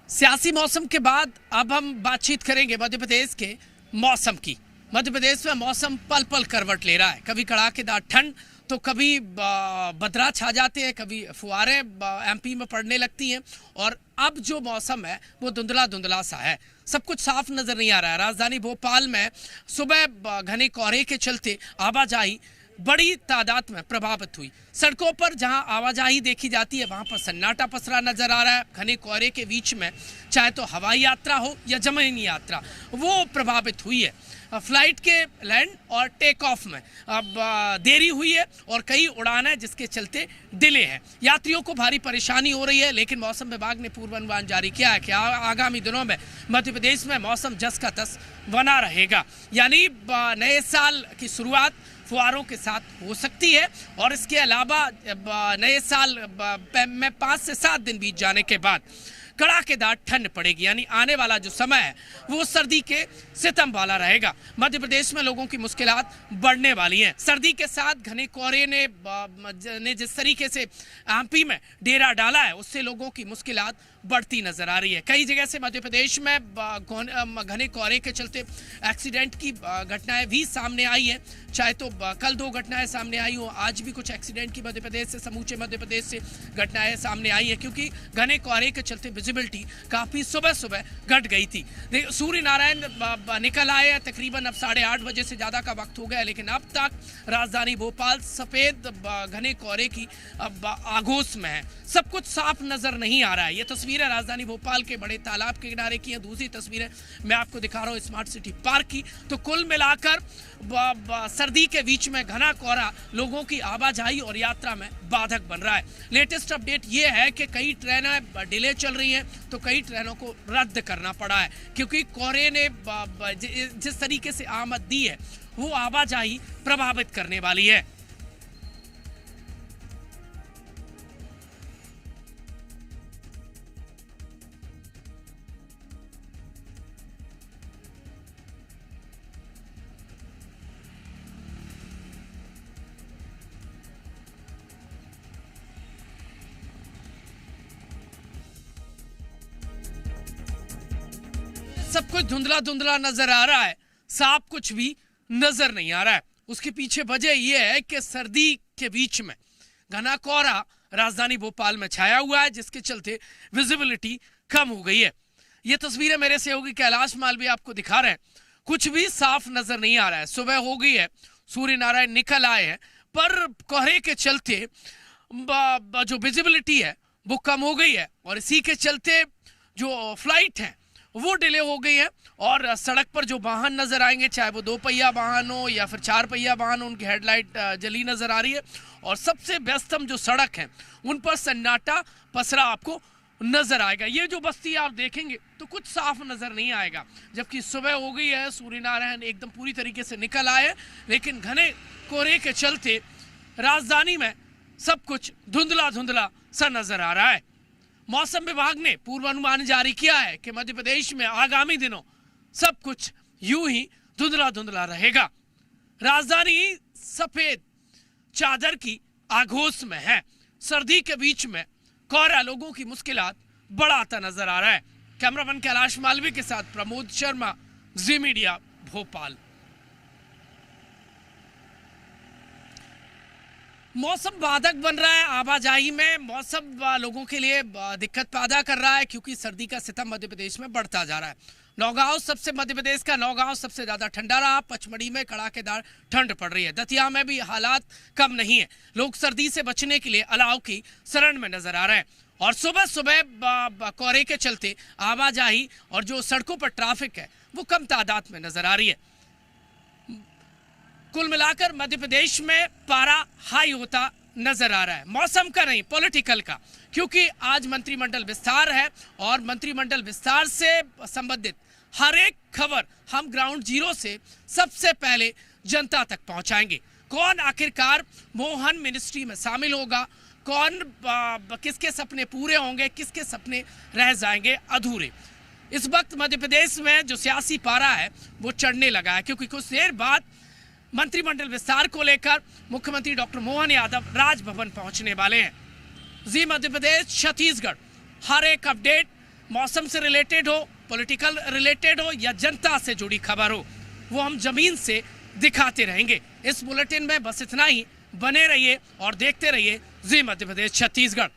सियासी मौसम के बाद अब हम बातचीत करेंगे मध्य प्रदेश के मौसम की। मध्य प्रदेश में मौसम पल पल करवट ले रहा है, कभी कड़ाकेदार ठंड तो कभी बदरा छा जाते हैं, कभी फुहारें एमपी में पड़ने लगती हैं और अब जो मौसम है वो धुंधला धुंधला सा है, सब कुछ साफ नजर नहीं आ रहा है। राजधानी भोपाल में सुबह घने कोहरे के चलते आवाजाही बड़ी तादाद में प्रभावित हुई। सड़कों पर जहां आवाजाही देखी जाती है वहां पर सन्नाटा पसरा नजर आ रहा है। घने कोहरे के बीच में चाहे तो हवाई यात्रा हो या जमीनी यात्रा वो प्रभावित हुई है। फ्लाइट के लैंड और टेक ऑफ में अब देरी हुई है और कई उड़ानें जिसके चलते डिले है। यात्रियों को भारी परेशानी हो रही है, लेकिन मौसम विभाग ने पूर्वानुमान जारी किया है कि आगामी दिनों में मध्य प्रदेश में मौसम जस का तस बना रहेगा। यानी नए साल की शुरुआत फुहारों के साथ हो सकती है और इसके अलावा नए साल में 5 से 7 दिन बीत जाने के बाद कड़ाकेदार ठंड पड़ेगी। यानी आने वाला जो समय है वो सर्दी के सितम वाला रहेगा। मध्य प्रदेश में लोगों की मुश्किलात बढ़ने वाली हैं। सर्दी के साथ घने कोहरे ने जिस तरीके से एमपी में डेरा डाला है उससे लोगों की मुश्किलात बढ़ती नजर आ रही है। कई जगह से मध्य प्रदेश में घने कोहरे के चलते एक्सीडेंट की घटनाएं भी सामने आई है। चाहे तो कल 2 घटनाएं सामने आई हो, आज भी कुछ एक्सीडेंट की मध्य प्रदेश से, समूचे मध्य प्रदेश से घटनाएं सामने आई है, क्योंकि घने कोहरे के चलते विजिबिलिटी काफी सुबह सुबह घट गई थी। सूर्य नारायण निकल आए हैं, तकरीबन अब 8:30 बजे से ज्यादा का वक्त हो गया, लेकिन अब तक राजधानी भोपाल सफेद घने कोहरे की आगोश में है। सब कुछ साफ नजर नहीं आ रहा है। ये तस्वीरें राजधानी भोपाल के बड़े तालाब के किनारे की है। दूसरी तस्वीरें मैं आपको दिखा रहा हूँ स्मार्ट सिटी पार्क की। तो कुल मिलाकर सर्दी के बीच में घना कोहरा लोगों की आवाजाही और यात्रा में बाधक बन रहा है। लेटेस्ट अपडेट ये है कि कई ट्रेनें डिले चल रही हैं तो कई ट्रेनों को रद्द करना पड़ा है, क्योंकि कोहरे ने जिस तरीके से आमद दी है वो आवाजाही प्रभावित करने वाली है। सब कुछ धुंधला धुंधला नजर आ रहा है, साफ कुछ भी नजर नहीं आ रहा है। उसके पीछे वजह यह है कि सर्दी के बीच में घना कोहरा राजधानी भोपाल में छाया हुआ है, जिसके चलते विजिबिलिटी कम हो गई है। ये तस्वीरें मेरे सहयोगी कैलाश मालवी आपको दिखा रहे हैं। कुछ भी साफ नजर नहीं आ रहा है। सुबह हो गई है, सूर्य नारायण निकल आए हैं, पर कोहरे के चलते जो विजिबिलिटी है वो कम हो गई है और इसी के चलते जो फ्लाइट है वो डिले हो गई है। और सड़क पर जो वाहन नजर आएंगे, चाहे वो 2 पहिया वाहन हो या फिर 4 पहिया वाहन हो, उनकी हेडलाइट जली नजर आ रही है और सबसे व्यस्तम जो सड़क है उन पर सन्नाटा पसरा आपको नजर आएगा। ये जो बस्ती आप देखेंगे तो कुछ साफ नजर नहीं आएगा, जबकि सुबह हो गई है, सूर्य नारायण एकदम पूरी तरीके से निकल आए, लेकिन घने कोहरे के चलते राजधानी में सब कुछ धुंधला धुंधला सा नजर आ रहा है। मौसम विभाग ने पूर्वानुमान जारी किया है कि मध्य प्रदेश में आगामी दिनों सब कुछ यूं ही धुंधला धुंधला रहेगा। राजधानी सफेद चादर की आगोश में है। सर्दी के बीच में कोहरा लोगों की मुश्किलात बढ़ाता नजर आ रहा है। कैमरामैन कैलाश मालवी के साथ प्रमोद शर्मा, जी मीडिया, भोपाल। मौसम बाधक बन रहा है आवाजाही में। मौसम लोगों के लिए दिक्कत पैदा कर रहा है, क्योंकि सर्दी का सितम मध्य प्रदेश में बढ़ता जा रहा है। नौगांव सबसे मध्य प्रदेश का नौगांव सबसे ज्यादा ठंडा रहा। पचमढ़ी में कड़ाकेदार ठंड पड़ रही है। दतिया में भी हालात कम नहीं है। लोग सर्दी से बचने के लिए अलाव की शरण में नजर आ रहे हैं और सुबह सुबह कोहरे के चलते आवाजाही और जो सड़कों पर ट्रैफिक है वो कम तादाद में नजर आ रही है। कुल मिलाकर मध्य प्रदेश में पारा हाई होता नजर आ रहा है। मौसम का नहीं, पॉलिटिकल का, क्योंकि आज मंत्रिमंडल विस्तार है और मंत्रिमंडल विस्तार से संबंधित हर एक खबर हम ग्राउंड जीरो से सबसे पहले जनता तक पहुंचाएंगे। कौन आखिरकार मोहन मिनिस्ट्री में शामिल होगा, कौन किसके सपने पूरे होंगे, किसके सपने रह जाएंगे अधूरे। इस वक्त मध्य प्रदेश में जो सियासी पारा है वो चढ़ने लगा है, क्योंकि कुछ देर बाद मंत्रिमंडल विस्तार को लेकर मुख्यमंत्री डॉक्टर मोहन यादव राजभवन पहुंचने वाले हैं। जी मध्य प्रदेश, छत्तीसगढ़, हर एक अपडेट मौसम से रिलेटेड हो, पॉलिटिकल रिलेटेड हो या जनता से जुड़ी खबर हो, वो हम जमीन से दिखाते रहेंगे। इस बुलेटिन में बस इतना ही। बने रहिए और देखते रहिए जी मध्य प्रदेश छत्तीसगढ़।